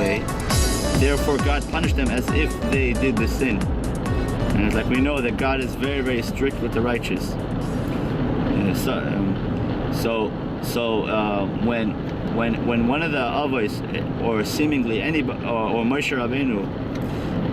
way. Therefore, God punished them as if they did the sin. And it's like we know that God is very, very strict with the righteous. When one of the avos, or seemingly anybody, or Moshe Rabbeinu,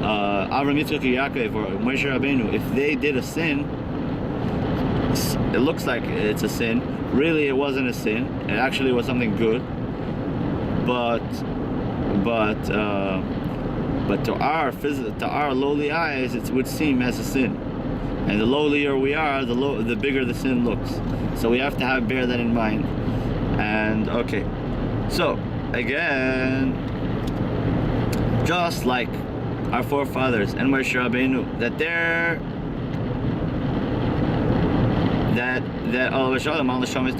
Avram, Yitzchak, Yaakov, or Moshe Rabbeinu, if they did a sin, it looks like it's a sin. Really, it wasn't a sin. It actually was something good. But to our lowly eyes, it would seem as a sin. And the lowlier we are, the bigger the sin looks. So we have to bear that in mind. And okay, so again, just like our forefathers and Moshe Rabbeinu, that all of Shalom, all the Shamas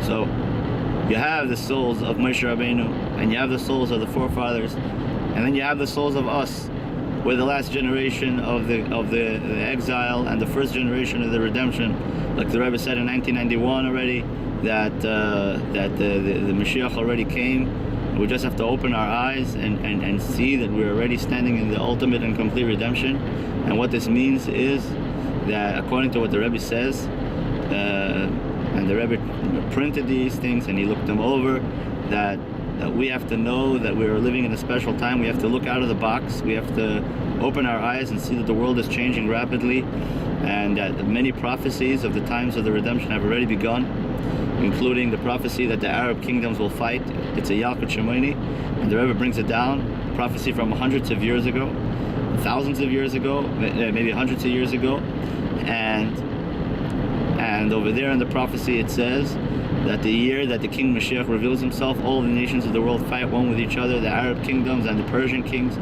so you have the souls of Moshe Rabbeinu, and you have the souls of the forefathers, and then you have the souls of us. We're the last generation of the exile and the first generation of the redemption. Like the Rebbe said in 1991 already, that the Moshiach already came. We just have to open our eyes and see that we're already standing in the ultimate and complete redemption. And what this means is that according to what the Rebbe says, and the Rebbe printed these things and he looked them over, that we have to know that we are living in a special time. We have to look out of the box. We have to open our eyes and see that the world is changing rapidly, and that many prophecies of the times of the redemption have already begun, including the prophecy that the Arab kingdoms will fight. It's a Yalkut Shemoni, and the Rebbe brings it down, prophecy from hundreds of years ago, thousands of years ago, maybe hundreds of years ago, and over there in the prophecy it says that the year that the King Moshiach reveals himself, all the nations of the world fight one with each other, the Arab kingdoms and the Persian kings,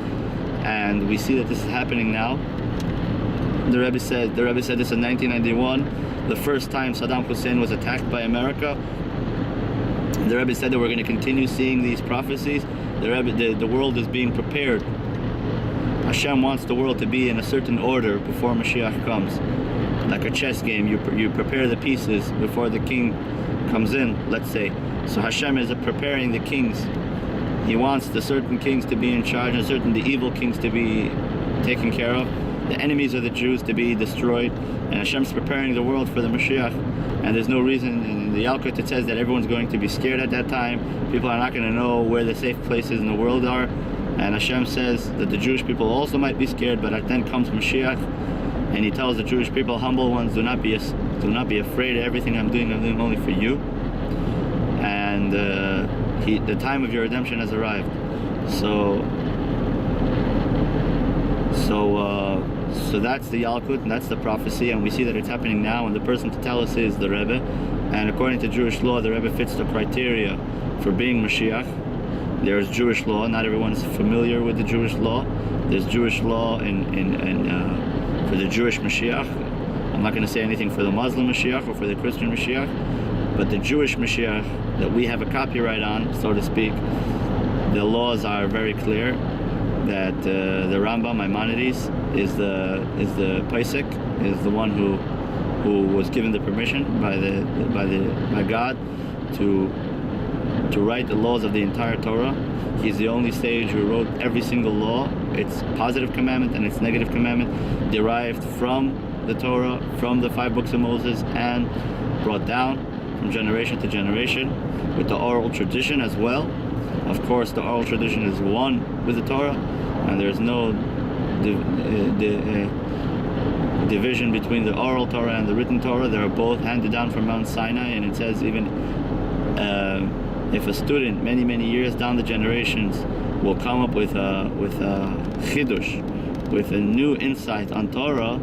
and we see that this is happening now. The Rebbe said this in 1991, the first time Saddam Hussein was attacked by America. The Rebbe said that we're going to continue seeing these prophecies. The world is being prepared. Hashem wants the world to be in a certain order before Moshiach comes. Like a chess game, you prepare the pieces before the king comes in, let's say. So Hashem is preparing the kings. He wants the certain kings to be in charge, and the evil kings to be taken care of, the enemies of the Jews to be destroyed, and Hashem's preparing the world for the Moshiach. And there's no reason in the Yalkut it says that everyone's going to be scared at that time. People are not going to know where the safe places in the world are, and Hashem says that the Jewish people also might be scared, but then comes Moshiach, and he tells the Jewish people, humble ones, do not be afraid of everything I'm doing only for you. And the time of your redemption has arrived. So that's the Yalkut, and that's the prophecy, and we see that it's happening now, and the person to tell us is the Rebbe. And according to Jewish law, the Rebbe fits the criteria for being Moshiach. There's Jewish law. Not everyone is familiar with the Jewish law. There's Jewish law for the Jewish Mashiach. I'm not going to say anything for the Muslim Mashiach or for the Christian Mashiach, but the Jewish Mashiach that we have a copyright on, so to speak, the laws are very clear that the Rambam Maimonides is the Paisik, is the one who was given the permission by God to write the laws of the entire Torah. He's the only sage who wrote every single law, its positive commandment and its negative commandment, derived from the Torah, from the 5 books of Moses, and brought down from generation to generation with the oral tradition as well. Of course, the oral tradition is one with the Torah, and there's no division between the oral Torah and the written Torah. They are both handed down from Mount Sinai, and it says even if a student many years down the generations will come up with a chidush, with a new insight on Torah,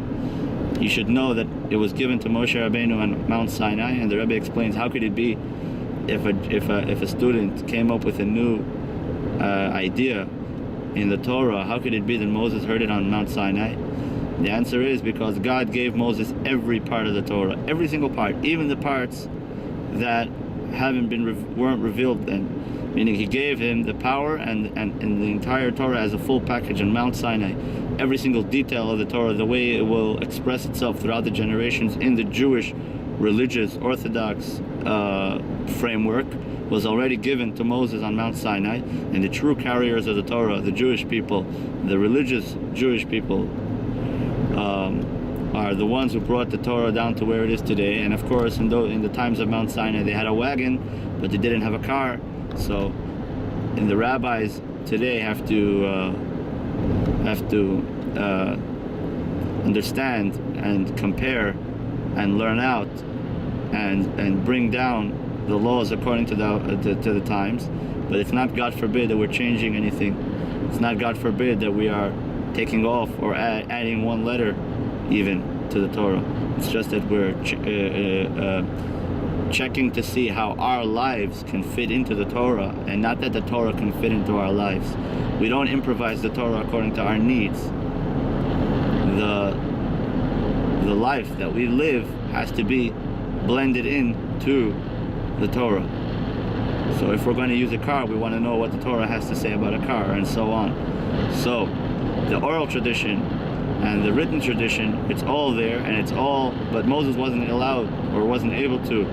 you should know that it was given to Moshe Rabbeinu on Mount Sinai. And the Rebbe explains, how could it be if a student came up with a new idea in the Torah, how could it be that Moses heard it on Mount Sinai? The answer is because God gave Moses every part of the Torah, every single part, even the parts that weren't revealed then. Meaning he gave him the power and the entire Torah as a full package on Mount Sinai. Every single detail of the Torah, the way it will express itself throughout the generations in the Jewish religious Orthodox framework was already given to Moses on Mount Sinai, and the true carriers of the Torah, the Jewish people, the religious Jewish people, are the ones who brought the Torah down to where it is today. And of course, in the times of Mount Sinai, they had a wagon, but they didn't have a car. So, and the rabbis today have to understand and compare and learn out and bring down the laws according to the times. But it's not, God forbid, that we're changing anything. It's not, God forbid, that we are taking off or adding one letter even to the Torah. It's just that we're checking to see how our lives can fit into the Torah, and not that the Torah can fit into our lives. We don't improvise the Torah according to our needs. The life that we live has to be blended into the Torah. So if we're going to use a car, we want to know what the Torah has to say about a car, and so on. So the oral tradition and the written tradition, it's all there, and it's all, but Moses wasn't allowed or wasn't able to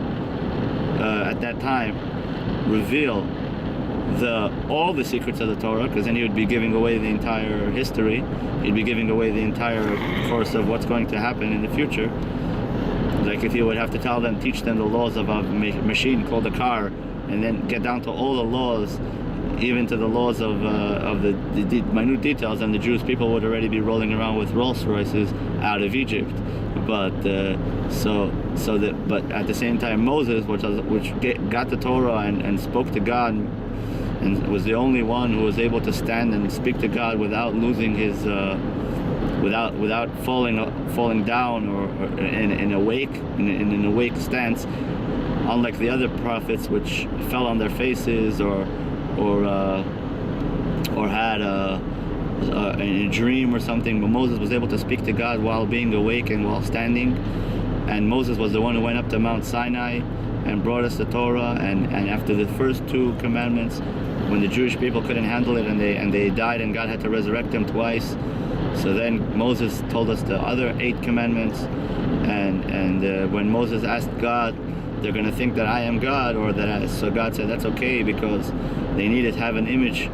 at that time reveal all the secrets of the Torah, because then he would be giving away the entire history. He'd be giving away the entire course of what's going to happen in the future. Like if he would have to teach them the laws of a machine called a car, and then get down to all the laws, even to the laws of the minute details, and the Jewish people would already be rolling around with Rolls Royces out of Egypt. But but at the same time, Moses, which got the Torah and spoke to God, and was the only one who was able to stand and speak to God without losing his, without falling down or in an awake stance, unlike the other prophets which fell on their faces or had a dream or something. But Moses was able to speak to God while being awake and while standing. And Moses was the one who went up to Mount Sinai and brought us the Torah. And after the first 2 commandments, when the Jewish people couldn't handle it and they died, and God had to resurrect them twice, so then Moses told us the other 8 commandments. And when Moses asked God, they're going to think that I am God, so God said that's okay, because they needed to have an image.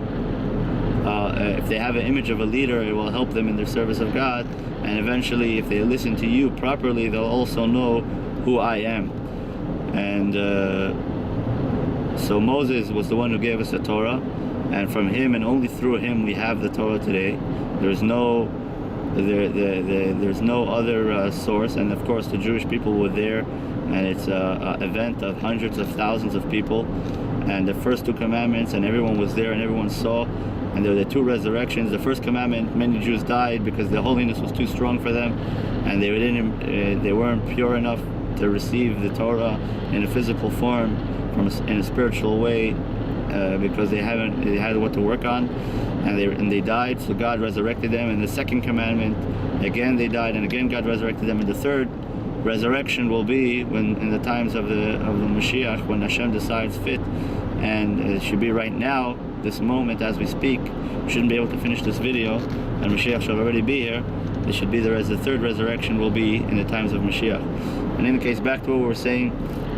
If they have an image of a leader, it will help them in their service of God, and eventually if they listen to you properly, they'll also know who I am. And so Moses was the one who gave us the Torah, and from him and only through him we have the Torah today. There's no other source. And of course the Jewish people were there, and it's an event of hundreds of thousands of people, and the first 2 commandments, and everyone was there and everyone saw. And there were the 2 resurrections. The first commandment, many Jews died because the holiness was too strong for them, and they weren't pure enough to receive the Torah in a physical form, in a spiritual way, because they had what to work on, and they died. So God resurrected them. And the second commandment, again they died, and again God resurrected them. And the third resurrection will be when, in the times of the Moshiach, when Hashem decides fit, and it should be right now, this moment as we speak. We shouldn't be able to finish this video, and Moshiach shall already be here. It should be the third resurrection will be in the times of Moshiach. And in any case, back to what we were saying,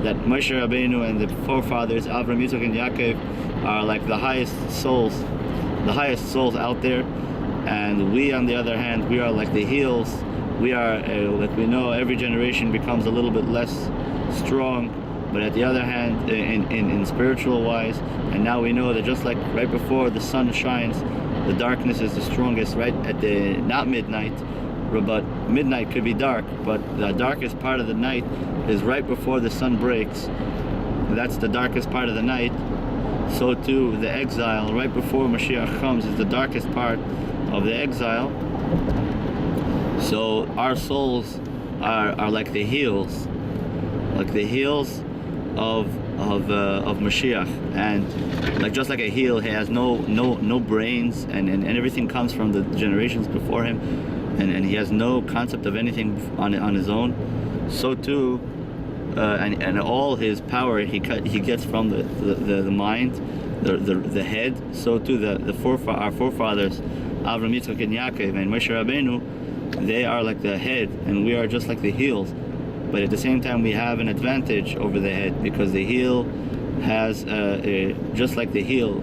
that Moshe Rabbeinu and the forefathers, Avraham, Yitzchak, and Yaakov, are like the highest souls out there. And we, on the other hand, we are like the heels. We are, like we know, every generation becomes a little bit less strong. But at the other hand, in spiritual wise, and now we know that just like right before the sun shines, the darkness is the strongest, right at not midnight, but midnight could be dark, but the darkest part of the night is right before the sun breaks. That's the darkest part of the night. So too, the exile, right before Mashiach comes, is the darkest part of the exile. So our souls are like the heels of Mashiach, and like just like a heel, he has no brains, and everything comes from the generations before him, and he has no concept of anything on his own. So too, and all his power he gets from the mind, the head. So too our forefathers, Avraham, Yitzchak, and Yaakov, and Moshe Rabbeinu, they are like the head, and we are just like the heels. but at the same time we have an advantage over the head, because the heel has, just like the heel,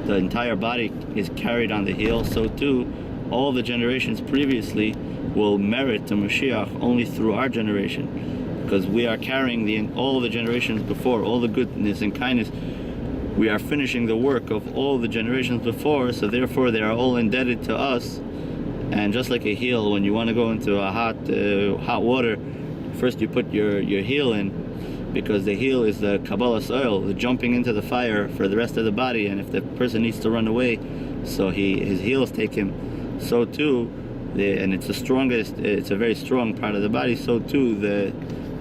the entire body is carried on the heel, so too all the generations previously will merit the Moshiach only through our generation, because we are carrying all the generations before, all the goodness and kindness. We are finishing the work of all the generations before, so therefore they are all indebted to us. And just like a heel, when you want to go into a hot water, first you put your heel in, because the heel is the Kabbalah's oil, the jumping into the fire for the rest of the body. And if the person needs to run away, so his heels take him. So too, and it's the strongest, it's a very strong part of the body. So too,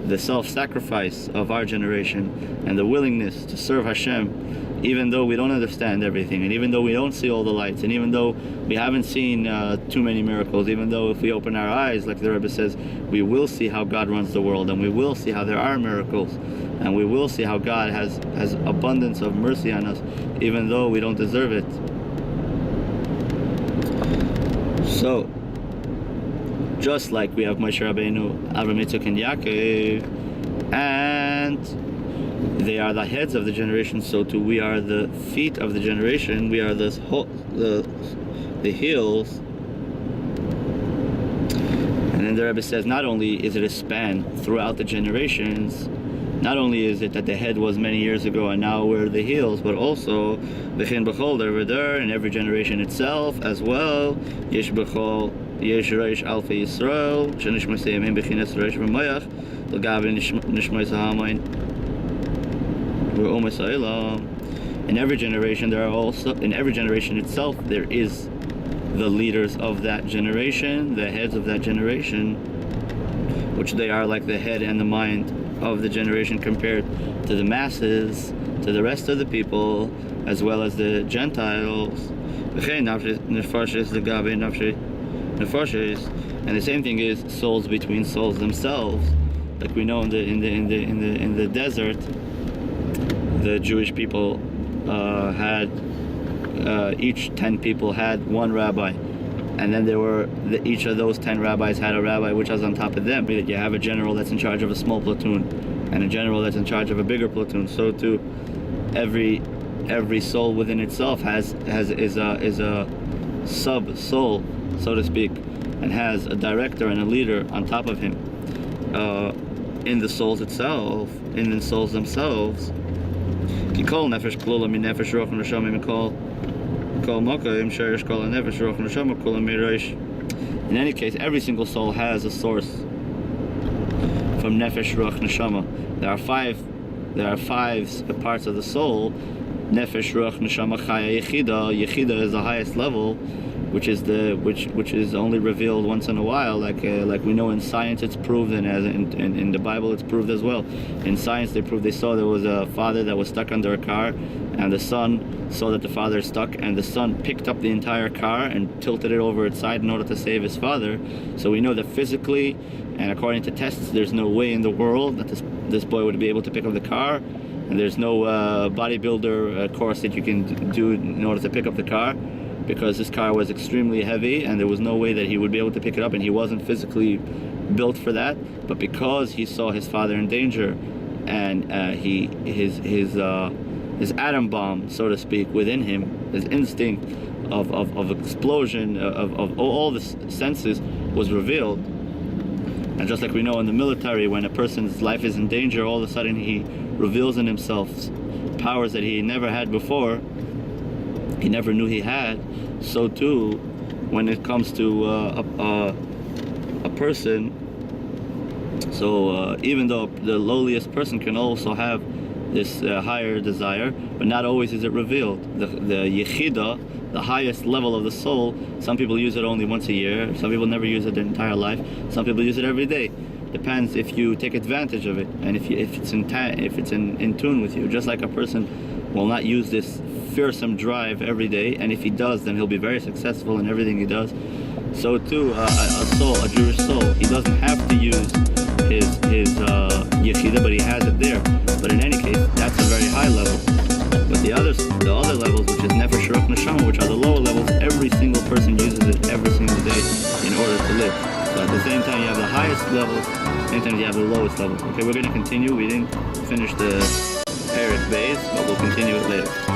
the self-sacrifice of our generation and the willingness to serve Hashem, even though we don't understand everything, and even though we don't see all the lights, and even though we haven't seen too many miracles, even though if we open our eyes, like the Rebbe says, we will see how God runs the world, and we will see how there are miracles, and we will see how God has abundance of mercy on us, even though we don't deserve it. So, just like we have Moshe Rabbeinu, Avraham, Yitzchak, and Yaakov, and they are the heads of the generation, so too we are the feet of the generation. We are the heels. And then the Rebbe says, not only is it a span throughout the generations, not only is it that the head was many years ago and now we're the heels, but also V'chein b'chol over there in every generation itself as well. Yesh b'chol Yesh Reish Alfei Yisrael Shenishmasei Yemim B'chinas Reish V'Moyach L'gavi Nishmai Sahamayin. In every generation there are also, in every generation itself there is the leaders of that generation, the heads of that generation, which they are like the head and the mind of the generation compared to the masses, to the rest of the people, as well as the Gentiles. And the same thing is souls between souls themselves. Like we know in the desert, the Jewish people had each 10 people had one rabbi, and then each of those 10 rabbis had a rabbi which was on top of them. You have a general that's in charge of a small platoon, and a general that's in charge of a bigger platoon. So too, every soul within itself is a sub soul, so to speak, and has a director and a leader on top of him. In the souls itself, in the souls themselves. In any case, every single soul has a source from Nefesh, Ruach, Neshama. There are five parts of the soul. Nefesh, Ruach, Neshama, Chaya, Yechida. Yechida is the highest level, which is only revealed once in a while, like we know in science it's proved, and as in the Bible it's proved as well. In science they saw there was a father that was stuck under a car, and the son saw that the father is stuck, and the son picked up the entire car and tilted it over its side in order to save his father. So we know that physically and according to tests there's no way in the world that this boy would be able to pick up the car, and there's no bodybuilder course that you can do in order to pick up the car, because this car was extremely heavy and there was no way that he would be able to pick it up, and he wasn't physically built for that. But because he saw his father in danger, and his atom bomb, so to speak, within him, his instinct of explosion of all the senses was revealed. And just like we know in the military, when a person's life is in danger, all of a sudden he reveals in himself powers that he never had before, he never knew he had. So too, when it comes to a person, so even though the lowliest person can also have this higher desire, but not always is it revealed. The Yechida, the highest level of the soul, some people use it only once a year, some people never use it their entire life, some people use it every day. Depends if you take advantage of it, and if it's in tune with you. Just like a person will not use this fearsome drive every day, and if he does, then he'll be very successful in everything he does. So too, a Jewish soul, he doesn't have to use his Yechida, but he has it there. But in any case, that's a very high level. But the other levels, which is Nefesh, Ruach, Neshama, which are the lower levels, every single person uses it every single day in order to live. So at the same time, you have the highest levels, at the same time, you have the lowest levels. Okay, we're going to continue. We didn't finish the Parak base, but we'll continue it later.